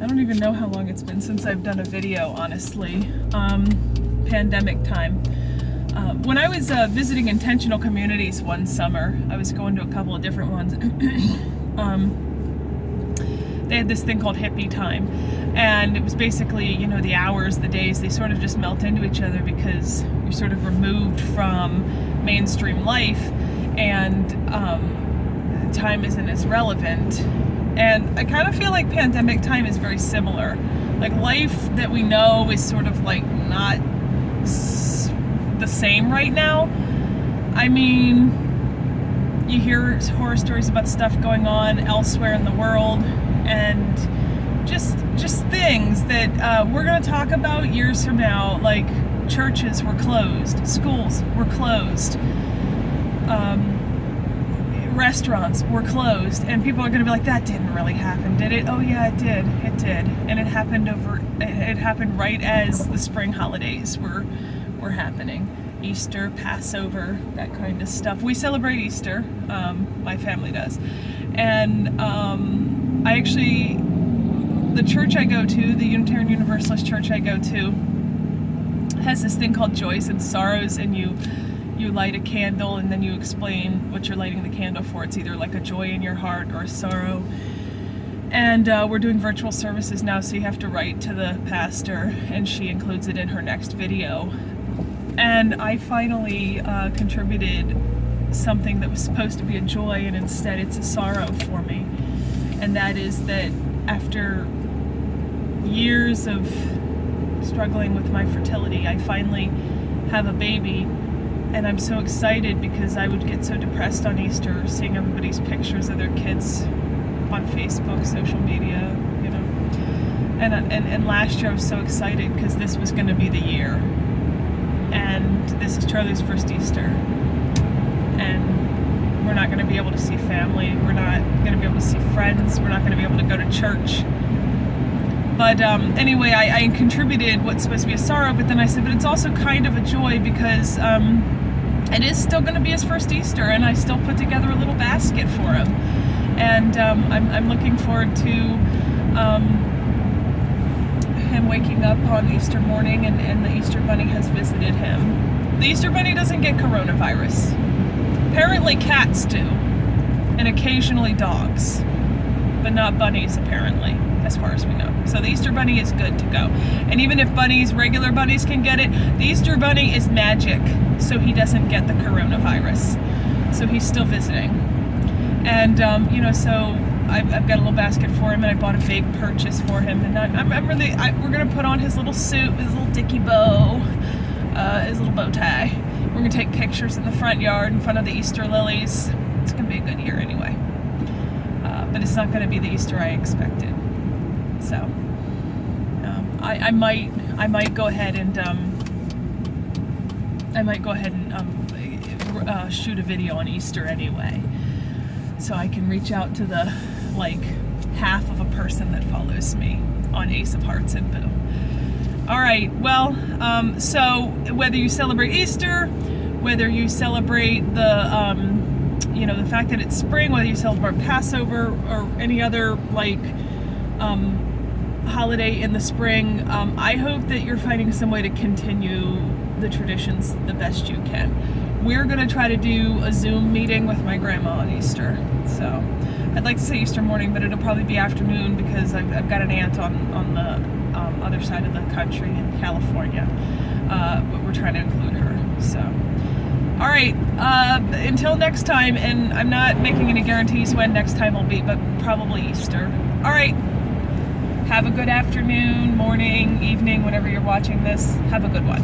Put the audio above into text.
I don't even know how long it's been since I've done a video, honestly. Pandemic time. When I was visiting intentional communities one summer, I was going to a couple of different ones. They had this thing called hippie time, and it was basically, the hours, the days, they sort of just melt into each other because you're sort of removed from mainstream life, and time isn't as relevant. And I kind of feel like pandemic time is very similar. Like, life that we know is sort of like not the same right now. I mean, you hear horror stories about stuff going on elsewhere in the world, and just things that we're going to talk about years from now. Like, churches were closed, schools were closed, restaurants were closed, and people are going to be like, that didn't really happen, did it? Oh yeah, it did, and it happened right as the spring holidays were happening. Easter, Passover, that kind of stuff. We celebrate Easter, my family does, and the church I go to, the Unitarian Universalist church I go to, has this thing called Joys and Sorrows, and you light a candle and then you explain what you're lighting the candle for. It's either like a joy in your heart or a sorrow. And we're doing virtual services now, so you have to write to the pastor, and she includes it in her next video. And I finally contributed something that was supposed to be a joy, and instead it's a sorrow for me. And that is that after years of struggling with my fertility, I finally have a baby. And I'm so excited because I would get so depressed on Easter seeing everybody's pictures of their kids on Facebook, social media, And last year I was so excited because this was going to be the year. And this is Charlie's first Easter. And we're not going to be able to see family. We're not going to be able to see friends. We're not going to be able to go to church. But anyway, I contributed what's supposed to be a sorrow, but then I said, but it's also kind of a joy because it is still going to be his first Easter, and I still put together a little basket for him. And I'm looking forward to him waking up on Easter morning, and the Easter Bunny has visited him. The Easter Bunny doesn't get coronavirus. Apparently cats do, and occasionally dogs, but not bunnies apparently, as far as we know. So the Easter Bunny is good to go. And even if regular bunnies can get it, the Easter Bunny is magic, so he doesn't get the coronavirus. So he's still visiting. And, so I've got a little basket for him, and I bought a big purchase for him. And we're going to put on his little suit, his little dicky bow, his little bow tie. We're going to take pictures in the front yard in front of the Easter lilies. It's going to be a good year anyway. But it's not going to be the Easter I expected. So I might go ahead and shoot a video on Easter anyway, so I can reach out to the half of a person that follows me on Ace of Hearts and Boo. All right, well, so whether you celebrate Easter, whether you celebrate the fact that it's spring, whether you celebrate Passover or any other holiday in the spring, I hope that you're finding some way to continue the traditions the best you can. We're going to try to do a Zoom meeting with my grandma on Easter. So I'd like to say Easter morning, but it'll probably be afternoon because I've got an aunt on the other side of the country in California. But we're trying to include her. So, all right, until next time, and I'm not making any guarantees when next time will be, but probably Easter. All right, have a good afternoon, morning, evening, whenever you're watching this. Have a good one.